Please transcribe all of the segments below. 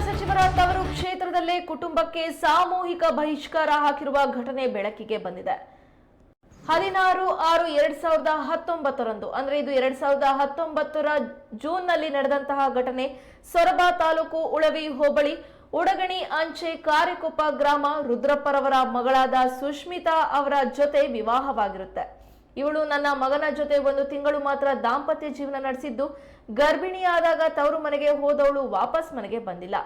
ಸಚಿವರ ತವರು ಕ್ಷೇತ್ರದಲ್ಲೇ ಕುಟುಂಬಕ್ಕೆ ಸಾಮೂಹಿಕ ಬಹಿಷ್ಕಾರ ಹಾಕಿರುವ ಘಟನೆ ಬೆಳಕಿಗೆ ಬಂದಿದೆ. 16/6/2019 ಅಂದ್ರೆ ಇದು 2019 ಜೂನ್ನಲ್ಲಿ ನಡೆದಂತಹ ಘಟನೆ. ಸೊರಬ ತಾಲೂಕು ಉಳವಿ ಹೋಬಳಿ ಉಡಗಣಿ ಅಂಚೆ ಕಾರೆಕೊಪ್ಪ ಗ್ರಾಮ ರುದ್ರಪ್ಪರವರ ಮಗಳಾದ ಸುಷ್ಮಿತಾ ಅವರ ಜೊತೆ ವಿವಾಹವಾಗಿರುತ್ತೆ. ಇವಳು ನನ್ನ ಮಗನ ಜೊತೆ 1 ತಿಂಗಳು ಮಾತ್ರ ದಾಂಪತ್ಯ ಜೀವನ ನಡೆಸಿದ್ದು, ಗರ್ಭಿಣಿಯಾದಾಗ ತವರು ಮನೆಗೆ ಹೋದವಳು ವಾಪಸ್ ಮನೆಗೆ ಬಂದಿಲ್ಲ.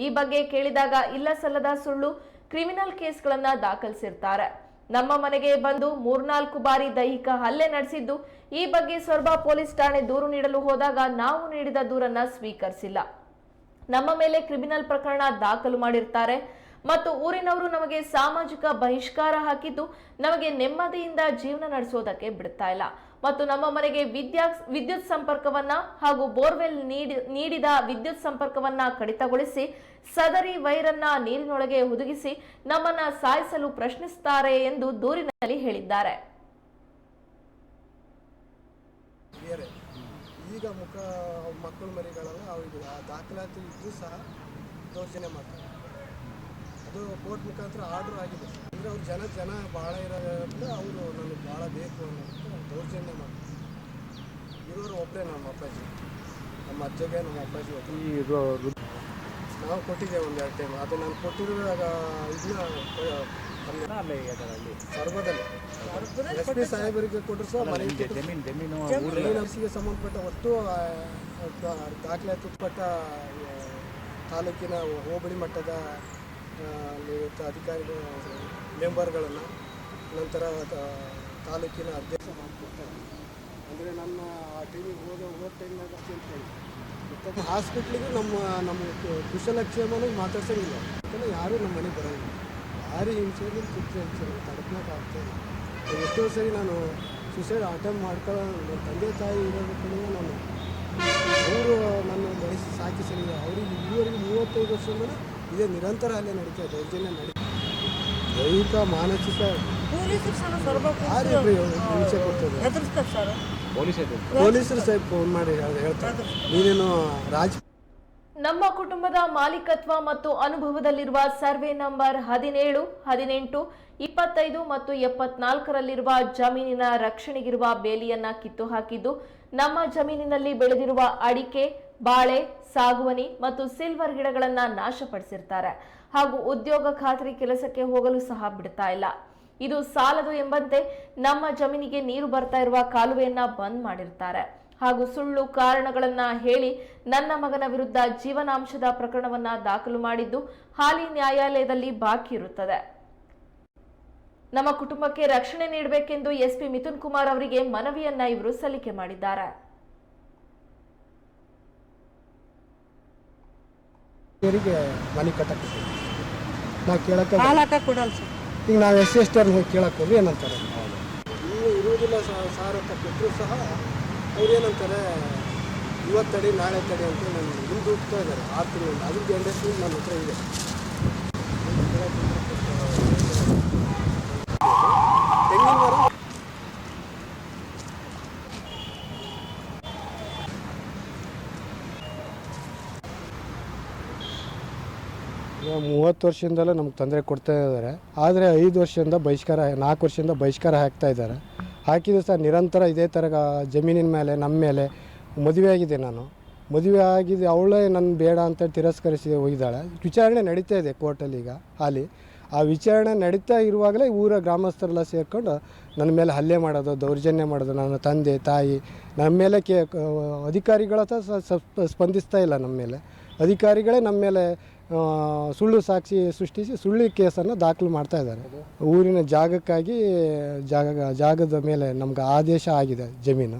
ಈ ಬಗ್ಗೆ ಕೇಳಿದಾಗ ಇಲ್ಲ ಸಲ್ಲದ ಸುಳ್ಳು ಕ್ರಿಮಿನಲ್ ಕೇಸ್ಗಳನ್ನ ದಾಖಲಿಸಿರ್ತಾರೆ. ನಮ್ಮ ಮನೆಗೆ ಬಂದು 3-4 ಬಾರಿ ದೈಹಿಕ ಹಲ್ಲೆ ನಡೆಸಿದ್ದು, ಈ ಬಗ್ಗೆ ಸೊರಬ ಪೊಲೀಸ್ ಠಾಣೆ ದೂರು ನೀಡಲು ಹೋದಾಗ ನಾವು ನೀಡಿದ ದೂರನ್ನ ಸ್ವೀಕರಿಸಿಲ್ಲ. ನಮ್ಮ ಮೇಲೆ ಕ್ರಿಮಿನಲ್ ಪ್ರಕರಣ ದಾಖಲು ಮಾಡಿರ್ತಾರೆ ಮತ್ತು ಊರಿನವರು ನಮಗೆ ಸಾಮಾಜಿಕ ಬಹಿಷ್ಕಾರ ಹಾಕಿದ್ದು, ನಮಗೆ ನೆಮ್ಮದಿಯಿಂದ ಜೀವನ ನಡೆಸೋದಕ್ಕೆ ಬಿಡ್ತಾ ಇಲ್ಲ ಮತ್ತು ನಮ್ಮ ಮನೆಗೆ ವಿದ್ಯುತ್ ಸಂಪರ್ಕವನ್ನ ಹಾಗೂ ಬೋರ್ವೆಲ್ ನೀಡಿದ ವಿದ್ಯುತ್ ಸಂಪರ್ಕವನ್ನ ಕಡಿತಗೊಳಿಸಿ ಸದರಿ ವೈರನ್ನ ನೀರಿನೊಳಗೆ ಹುದುಗಿಸಿ ನಮ್ಮನ್ನ ಸಾಯಿಸಲು ಪ್ರಶ್ನಿಸುತ್ತಾರೆ ಎಂದು ದೂರಿನಲ್ಲಿ ಹೇಳಿದ್ದಾರೆ. ಈಗ ಮಕ್ಕಳು ಮರಿಗಳೆಲ್ಲ ಅವರಿಗೆ ದಾಖಲಾತಿ ಇದ್ದು ಸಹ ದೌರ್ಜನ್ಯ ಮಾಡ್ತಾರೆ. ಅದು ಕೋರ್ಟ್ ಮುಖಾಂತರ ಆರ್ಡರ್ ಆಗಿದೆ. ಅಂದರೆ ಅವ್ರು ಜನ ಭಾಳ ಇರೋದ್ರಿಂದ ಅವರು ನನಗೆ ಭಾಳ ಬೇಕು ಅನ್ನೋದು ದೌರ್ಜನ್ಯ ಮಾಡ್ತಾರೆ. ಇರೋರು ಒಬ್ಬರೇ ನಮ್ಮ ಅಪ್ಪಾಜಿ, ನಮ್ಮ ಅಜ್ಜಗೆ ನಮ್ಮ ಅಪ್ಪಾಜಿ ಒಬ್ಬರು. ನಾವು ಕೊಟ್ಟಿದ್ದೇವೆ 1-2 ಟೈಮ್. ಅದು ನಾನು ಕೊಟ್ಟಿರುವಾಗ ಇದನ್ನ ಸರ್ವದಲ್ಲಿ SP ಸಾಹೇಬರಿಗೆ ಕೊಟ್ಟರು ಸಹ ಮನೆಗೆ ಸಂಬಂಧಪಟ್ಟ ಒಟ್ಟು ದಾಖಲಾತಿ ಉತ್ಪಟ್ಟ ತಾಲೂಕಿನ ಹೋಬಳಿ ಮಟ್ಟದ ಅಧಿಕಾರಿಗಳ ಮೆಂಬರ್ಗಳನ್ನು, ನಂತರ ತಾಲೂಕಿನ ಅಧ್ಯಕ್ಷ ಮಾಡಿಕೊಡ್ತಾರೆ. ಅಂದರೆ ನನ್ನ ಆ ಟೈಮಿಗೆ ಹೋದ ಟೈಮ್ನಾಗ ಕೇಳ್ಕೊಳ್ಳಿ. ಮತ್ತು ಹಾಸ್ಪಿಟ್ಲಿಗೆ ನಮ್ಮ ಕುಶಲಕ್ಷೇಮನ ಮಾತಾಡ್ಸೋಂಗಿಲ್ಲ. ಯಾಕಂದರೆ ಯಾರೂ ನಮ್ಮ ಮನೆಗೆ ಬರೋಂಗಿಲ್ಲ. ಭಾರಿ ಹಿಂಸೆಯಲ್ಲಿ ತಡಕಕ್ಕೆ ಆಗ್ತಾಯಿಲ್ಲ. ಎಷ್ಟೋ ಸರಿ ನಾನು ಸುಸೈಡ್ ಅಟೆಂಪ್ಟ್ ಮಾಡ್ಕೊಳ್ಳೋ ನನ್ನ ತಂದೆ ತಾಯಿ ಇರೋದಕ್ಕೂ ನಾನು ಅವರು ನನ್ನ ಬೆಳೆಸಿ ಸಾಕಿ ಸರಿ ಅವ್ರಿಗೆ ಇಲ್ಲಿವರೆಗೆ 35 ವರ್ಷದಿಂದ ಇದೇ ನಿರಂತರ ಅಲ್ಲೇ ನಡೀತದೆ, ದೌರ್ಜನ್ಯ ನಡೀತದೆ. ದೈಹಿಕ ಮಾನಸಿಕ ಹಿಂಸೆ ಕೊಡ್ತದೆ. ಪೊಲೀಸರು ಸಾಹೇಬ್ ಫೋನ್ ಮಾಡಿ ಹೇಳ್ತಾರೆ, ನೀನೇನು ನಮ್ಮ ಕುಟುಂಬದ ಮಾಲೀಕತ್ವ ಮತ್ತು ಅನುಭವದಲ್ಲಿರುವ ಸರ್ವೆ ನಂಬರ್ 17, 18, 25 ಮತ್ತು 74ರಲ್ಲಿರುವ ಜಮೀನಿನ ರಕ್ಷಣೆಗಿರುವ ಬೇಲಿಯನ್ನ ಕಿತ್ತು ಹಾಕಿದ್ದು, ನಮ್ಮ ಜಮೀನಿನಲ್ಲಿ ಬೆಳೆದಿರುವ ಅಡಿಕೆ, ಬಾಳೆ, ಸಾಗುವನಿ ಮತ್ತು ಸಿಲ್ವರ್ ಗಿಡಗಳನ್ನ ನಾಶಪಡಿಸಿರ್ತಾರೆ ಹಾಗೂ ಉದ್ಯೋಗ ಖಾತ್ರಿ ಕೆಲಸಕ್ಕೆ ಹೋಗಲು ಸಹ ಬಿಡ್ತಾ ಇಲ್ಲ. ಇದು ಸಾಲದು ಎಂಬಂತೆ ನಮ್ಮ ಜಮೀನಿಗೆ ನೀರು ಬರ್ತಾ ಇರುವ ಕಾಲುವೆಯನ್ನ ಬಂದ್ ಮಾಡಿರ್ತಾರೆ ಹಾಗೂ ಸುಳ್ಳು ಕಾರಣಗಳನ್ನ ಹೇಳಿ ನನ್ನ ಮಗನ ವಿರುದ್ಧ ಜೀವನಾಂಶದ ಪ್ರಕರಣವನ್ನ ದಾಖಲು ಮಾಡಿದ್ದು ಹಾಲಿ ನ್ಯಾಯಾಲಯದಲ್ಲಿ ಬಾಕಿ ಇರುತ್ತದೆ. ನಮ್ಮ ಕುಟುಂಬಕ್ಕೆ ರಕ್ಷಣೆ ನೀಡಬೇಕೆಂದು SP ಮಿಥುನ್ ಕುಮಾರ್ ಅವರಿಗೆ ಮನವಿಯನ್ನ ಇವರು ಸಲ್ಲಿಕೆ ಮಾಡಿದ್ದಾರೆ. ಮನೆ ಕಟ್ಟಕ್ಕೆ ನಾವು ಕೇಳಕ್ಕೆ ಈಗ ನಾವು SC ಹೋಗಿ ಕೇಳಕ್ಕೆ ಹೋಗಿ ಏನಂತಾರೆ, ನೀವು ಇರುವುದಿಲ್ಲ ಸಾರ್ ಅಂತ ಕೊಟ್ಟರು ಸಹ ಅವ್ರೇನಂತಾರೆ, ಇವತ್ತಡಿ ನಾಳೆ ತಡಿ ಅಂತ ನಾನು ಹಿಂದೆ ಹೋಗ್ತಾ ಇದ್ದಾರೆ 6 ತಿಂಗಳಿಂದ. ಅದ್ರದ್ದು ಇಂಡಸ್ಟ್ರಿ ನನ್ನ ಹತ್ರ ಇದೆ. ತೆಂಗಿನ ಮರ 30 ವರ್ಷದಿಂದಲೂ ನಮ್ಗೆ ತೊಂದರೆ ಕೊಡ್ತಾ ಇದ್ದಾರೆ. ಆದರೆ 5 ವರ್ಷದಿಂದ ಬಹಿಷ್ಕಾರ, 4 ವರ್ಷದಿಂದ ಬಹಿಷ್ಕಾರ ಹಾಕ್ತಾ ಇದ್ದಾರೆ. ಹಾಕಿದ್ದು ಸಹ ನಿರಂತರ ಇದೇ ಥರ ಜಮೀನಿನ ಮೇಲೆ ನಮ್ಮ ಮೇಲೆ ಮದುವೆ ಆಗಿದೆ. ನಾನು ಮದುವೆ ಆಗಿದೆ, ಅವಳೇ ನನ್ನ ಬೇಡ ಅಂತ ತಿರಸ್ಕರಿಸಿ ಹೋಗಿದ್ದಾಳೆ. ವಿಚಾರಣೆ ನಡೀತಾ ಇದೆ ಕೋರ್ಟಲ್ಲಿ ಈಗ ಹಾಲಿ. ಆ ವಿಚಾರಣೆ ನಡೀತಾ ಇರುವಾಗಲೇ ಊರ ಗ್ರಾಮಸ್ಥರೆಲ್ಲ ಸೇರಿಕೊಂಡು ನನ್ನ ಮೇಲೆ ಹಲ್ಲೆ ಮಾಡೋದು, ದೌರ್ಜನ್ಯ ಮಾಡೋದು. ನನ್ನ ತಂದೆ ತಾಯಿ ನಮ್ಮ ಮೇಲೆ ಅಧಿಕಾರಿಗಳ ಸ್ಪಂದಿಸ್ತಾ ಇಲ್ಲ. ನಮ್ಮ ಮೇಲೆ ಅಧಿಕಾರಿಗಳೇ ನಮ್ಮ ಮೇಲೆ ಸುಳ್ಳು ಸಾಕ್ಷಿ ಸೃಷ್ಟಿಸಿ ಸುಳ್ಳು ಕೇಸನ್ನು ದಾಖಲು ಮಾಡ್ತಾ ಇದ್ದಾರೆ. ಊರಿನ ಜಾಗಕ್ಕಾಗಿ ಜಾಗದ ಮೇಲೆ ನಮ್ಗೆ ಆದೇಶ ಆಗಿದೆ, ಜಮೀನು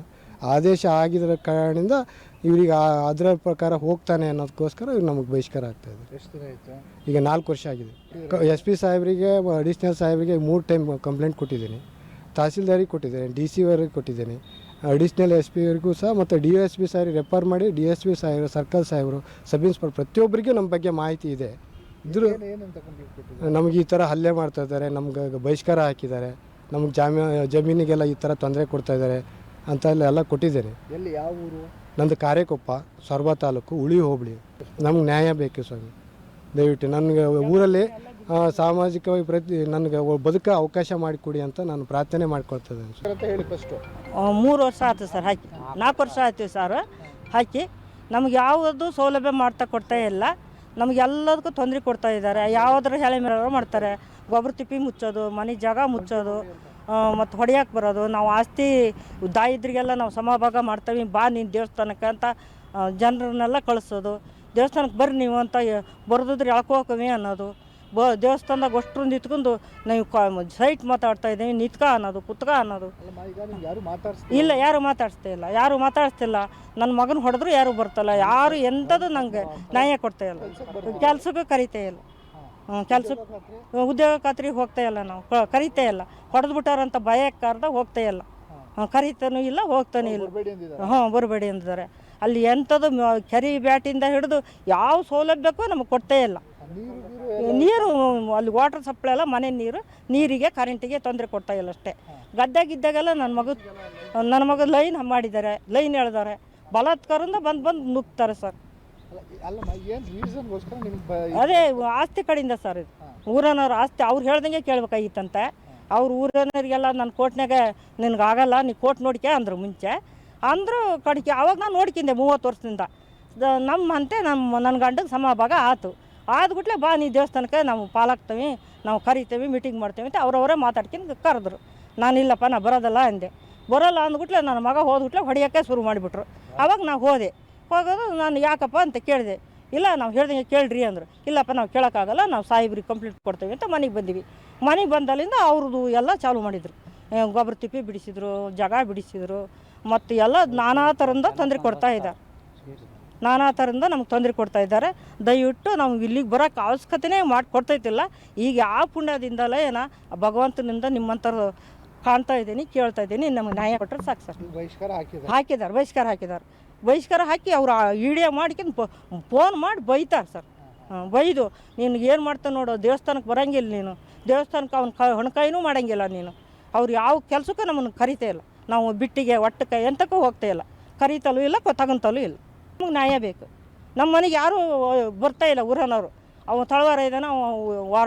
ಆದೇಶ ಆಗಿದ್ರ ಕಾರಣದಿಂದ ಇವ್ರಿಗೆ ಅದರ ಪ್ರಕಾರ ಹೋಗ್ತಾನೆ ಅನ್ನೋದಕ್ಕೋಸ್ಕರ ಇವ್ರು ನಮಗೆ ಬಹಿಷ್ಕಾರ ಆಗ್ತಾ ಇದೆ. ಎಷ್ಟು ದಿನ ಆಯಿತು? ಈಗ 4 ವರ್ಷ ಆಗಿದೆ. SP ಸಾಹೇಬರಿಗೆ, ಅಡಿಷ್ನಲ್ ಸಾಹೇಬರಿಗೆ 3 ಟೈಮ್ ಕಂಪ್ಲೇಂಟ್ ಕೊಟ್ಟಿದ್ದೀನಿ. ತಹಸೀಲ್ದಾರಿಗೆ ಕೊಟ್ಟಿದ್ದೇನೆ, DC ಅವರಿಗೆ ಕೊಟ್ಟಿದ್ದೇನೆ, ಅಡಿಷ್ನಲ್ SP ಅವರಿಗೂ ಸಹ, ಮತ್ತು DSP ಸಾಹೇಬ್ರಿಗೆ ರೆಫರ್ ಮಾಡಿ DSP ಸಾಹೇಬರು, ಸರ್ಕಲ್ ಸಾಹೇಬರು, ಸಬ್ ಇನ್ಸ್ಪೆಕ್ಟರ್ ಪ್ರತಿಯೊಬ್ಬರಿಗೂ ನಮ್ಮ ಬಗ್ಗೆ ಮಾಹಿತಿ ಇದೆ. ಇದ್ರು ನಮಗೆ ಈ ಥರ ಹಲ್ಲೆ ಮಾಡ್ತಾ ಇದ್ದಾರೆ, ನಮ್ಗೆ ಬಹಿಷ್ಕಾರ ಹಾಕಿದ್ದಾರೆ, ನಮ್ಗೆ ಜಮೀನಿಗೆಲ್ಲ ಈ ಥರ ತೊಂದರೆ ಕೊಡ್ತಾ ಇದ್ದಾರೆ ಅಂತ ಎಲ್ಲ ಕೊಟ್ಟಿದ್ದೇನೆ. ಎಲ್ಲಿ, ಯಾವ ಊರು? ನಂದು ಕಾರೆಕೊಪ್ಪ, ಸೊರಬ ತಾಲೂಕು, ಉಳಿ ಹೋಬಳಿ. ನಮ್ಗೆ ನ್ಯಾಯ ಬೇಕು ಸ್ವಾಮಿ. ದಯವಿಟ್ಟು ನನಗೆ ಊರಲ್ಲಿ ಸಾಮಾಜಿಕವಾಗಿ ನನಗೆ ಬದುಕ ಅವಕಾಶ ಮಾಡಿಕೊಡಿ ಅಂತ ನಾನು ಪ್ರಾರ್ಥನೆ ಮಾಡ್ಕೊಳ್ತಿದ್ದೇನೆ ಸರ್ ಅಂತ ಹೇಳಿ ಫಸ್ಟು. 3 ವರ್ಷ ಆಯ್ತು ಸರ್ ಹಾಕಿ, 4 ವರ್ಷ ಆಯ್ತು ಸರ್ ಹಾಕಿ. ನಮ್ಗೆ ಯಾವುದು ಸೌಲಭ್ಯ ಕೊಡ್ತಾ ಇಲ್ಲ, ನಮ್ಗೆ ಎಲ್ಲದಕ್ಕೂ ತೊಂದರೆ ಕೊಡ್ತಾ ಇದ್ದಾರೆ. ಯಾವುದ್ರ ಹೆಳೆ ಮೇರೆ ಮಾಡ್ತಾರೆ, ಗೊಬ್ಬರ ತಿಪ್ಪಿ ಮುಚ್ಚೋದು, ಮನೆ ಜಾಗ ಮುಚ್ಚೋದು, ಮತ್ತು ಹೊಡೆಯಕ್ಕೆ ಬರೋದು. ನಾವು ಆಸ್ತಿ ದಾಯಿದ್ರಿಗೆಲ್ಲ ನಾವು ಸಮಭಾಗ ಮಾಡ್ತೀವಿ, ಬಾ ನೀನು ದೇವಸ್ಥಾನಕ್ಕೆ ಅಂತ ಜನರನ್ನೆಲ್ಲ ಕಳಿಸೋದು. ದೇವಸ್ಥಾನಕ್ಕೆ ಬರ್ರಿ ನೀವು ಅಂತ ಬರೆದಿದ್ರೆ ಎಳ್ಕೋಕವಿ ಅನ್ನೋದು. ದೇವಸ್ಥಾನದಾಗ ಅಷ್ಟರು ನಿಂತ್ಕೊಂಡು ನಾವು ಸೈಟ್ ಮಾತಾಡ್ತಾ ಇದ್ದೀವಿ, ನಿತ್ಕ ಅನ್ನೋದು, ಕುತ್ಕ ಅನ್ನೋದು. ಇಲ್ಲ, ಯಾರು ಮಾತಾಡಿಸ್ತಿಲ್ಲ. ನನ್ನ ಮಗನ ಹೊಡೆದ್ರು ಯಾರು ಬರ್ತಲ್ಲ, ಯಾರು ಎಂಥದ್ದು ನಂಗೆ ನ್ಯಾಯ ಕೊಡ್ತಾ ಇಲ್ಲ. ಕೆಲ್ಸಕ್ಕೂ ಕರಿತಾ ಇಲ್ಲ, ಕೆಲ್ಸಕ್ಕೆ ಉದ್ಯೋಗ ಖಾತ್ರಿಗೆ ಹೋಗ್ತಾ ಇಲ್ಲ, ನಾವು ಕರಿತಾ ಇಲ್ಲ. ಹೊಡೆದು ಬಿಟ್ಟಾರಂತ ಭಯಕ್ಕಾರ್ದ ಹೋಗ್ತಾ ಇಲ್ಲ, ಕರಿತಾನೂ ಇಲ್ಲ, ಹೋಗ್ತಾನೂ ಇಲ್ಲ. ಬರಬೇಡಿ ಅಂದಿದ್ದಾರೆ. ಅಲ್ಲಿ ಎಂಥದ್ದು ಕೆರೆ ಬ್ಯಾಟಿಂದ ಹಿಡಿದು ಯಾವ ಸೌಲಭ್ಯಕ್ಕೂ ನಮಗೆ ಕೊಡ್ತಾ ಇಲ್ಲ. ನೀರು ಅಲ್ಲಿ ವಾಟರ್ ಸಪ್ಲೈ ಎಲ್ಲ, ಮನೆ ನೀರಿಗೆ ಕರೆಂಟಿಗೆ ತೊಂದರೆ ಕೊಡ್ತಾ ಇಲ್ಲ ಅಷ್ಟೇ. ಗದ್ದಾಗಿದ್ದಾಗೆಲ್ಲ ನನ್ನ ಮಗ ಲೈನ್ ಮಾಡಿದ್ದಾರೆ, ಲೈನ್ ಎಳೆದಾರೆ, ಬಲಾತ್ಕಾರದಿಂದ ಬಂದು ನುಗ್ತಾರೆ ಸರ್. ಅದೇ ಆಸ್ತಿ ಕಡೆಯಿಂದ ಸರ್, ಇದು ಊರನವ್ರ ಆಸ್ತಿ ಅವ್ರು ಹೇಳ್ದಂಗೆ ಕೇಳ್ಬೇಕಾಗಿತ್ತಂತೆ. ಅವ್ರ ಊರನವ್ರಿಗೆಲ್ಲ ನಾನು ಕೋರ್ಟ್ನಾಗ ನಿನಗಾಗಲ್ಲ, ನೀ ಕೋರ್ಟ್ ನೋಡ್ಕೆ ಅಂದರು ಮುಂಚೆ. ಅಂದರು ಕಡಿಕೆ ಆವಾಗ ನಾನು ನೋಡ್ಕಿಂದೆ 30 ವರ್ಷದಿಂದ. ನನ್ನ ಗಂಡಗೆ ಸಮಭಾಗ ಆಯ್ತು. ಆದ್ಬಿಟ್ಲೆ ಬಾ ನೀ ದೇವಸ್ಥಾನಕ್ಕೆ ನಾವು ಪಾಲಾಗ್ತೀವಿ, ನಾವು ಕರಿತೀವಿ, ಮೀಟಿಂಗ್ ಮಾಡ್ತೀವಿ ಅಂತ ಅವರವರೇ ಮಾತಾಡ್ಕೊಂಡು ಕರೆದ್ರು. ನಾನಿಲ್ಲಪ್ಪ ನಾ ಬರೋದಲ್ಲ ಅಂದೆ. ಬರೋಲ್ಲ ಅಂದ್ಬಿಟ್ಲೆ ನನ್ನ ಮಗ ಹೋದ್ಬಿಟ್ಲೆ ಹೊಡೆಯೋಕ್ಕೆ ಶುರು ಮಾಡಿಬಿಟ್ರು. ಆವಾಗ ನಾವು ಹೋಗೋದು ನಾನು ಯಾಕಪ್ಪ ಅಂತ ಕೇಳಿದೆ. ಇಲ್ಲ, ನಾವು ಹೇಳ್ದಂಗೆ ಕೇಳ್ರಿ ಅಂದರು. ಇಲ್ಲಪ್ಪ ನಾವು ಕೇಳೋಕ್ಕಾಗಲ್ಲ, ನಾವು ಸಾಹೇಬ್ರಿಗೆ ಕಂಪ್ಲೇಂಟ್ ಕೊಡ್ತೀವಿ ಅಂತ ಮನೆಗೆ ಬಂದಿವಿ. ಮನೆಗೆ ಬಂದಲ್ಲಿಂದ ಅವ್ರದ್ದು ಎಲ್ಲ ಚಾಲು ಮಾಡಿದರು. ಗೊಬ್ಬರ ತಿಪ್ಪಿ ಬಿಡಿಸಿದ್ರು, ಜಾಗ ಬಿಡಿಸಿದ್ರು, ಮತ್ತು ಎಲ್ಲ ನಾನಾ ಥರದಿಂದ ತೊಂದರೆ ಕೊಡ್ತಾ ಇದ್ದಾರೆ. ನಮ್ಗೆ ತೊಂದರೆ ಕೊಡ್ತಾ ಇದ್ದಾರೆ. ದಯವಿಟ್ಟು ನಮ್ಗೆ ಇಲ್ಲಿಗೆ ಬರೋಕ್ಕೆ ಅವಶ್ಯಕತೆನೇ ಕೊಡ್ತೈತಿಲ್ಲ. ಈಗ ಯಾವ ಪುಣ್ಯದಿಂದಲೇ ಭಗವಂತನಿಂದ ನಿಮ್ಮಂಥವ್ರು ಕಾಣ್ತಾ ಇದ್ದೀನಿ, ಕೇಳ್ತಾ ಇದ್ದೀನಿ. ನಮಗೆ ನ್ಯಾಯ ಕೊಟ್ಟರೆ ಸಾಕು ಸರ್. ಬಹಿಷ್ಕಾರ ಹಾಕಿ ಅವ್ರು ವಿಡಿಯೋ ಮಾಡ್ಕೊಂಡು ಫೋನ್ ಮಾಡಿ ಬೈತಾರೆ ಸರ್. ಬೈದು ನೀನು ಏನು ಮಾಡ್ತಾನೆ ನೋಡು, ದೇವಸ್ಥಾನಕ್ಕೆ ಬರೋಂಗಿಲ್ಲ ನೀನು, ದೇವಸ್ಥಾನಕ್ಕೆ ಅವ್ನು ಹಣಕಾಯಿನೂ ಮಾಡೋಂಗಿಲ್ಲ ನೀನು. ಅವ್ರು ಯಾವ ಕೆಲಸಕ್ಕೂ ನಮ್ಮನ್ನು ಕರಿತಾ ಇಲ್ಲ. ನಾವು ಬಿಟ್ಟಿಗೆ ಒಟ್ಟಕ್ಕೆ ಎಂತಕ್ಕೂ ಹೋಗ್ತಾ ಇಲ್ಲ, ಕರಿತಲೂ ಇಲ್ಲ, ತಗೊಂತಲೂ ಇಲ್ಲ. ನಮಗೆ ನ್ಯಾಯ ಬೇಕು. ನಮ್ಮ ಮನೆಗೆ ಯಾರೂ ಬರ್ತಾ ಇಲ್ಲ ಊರನವರು. ಅವ ತಳವಾರ ಇದ್ದಾನೆ, ಅವ ವಾರ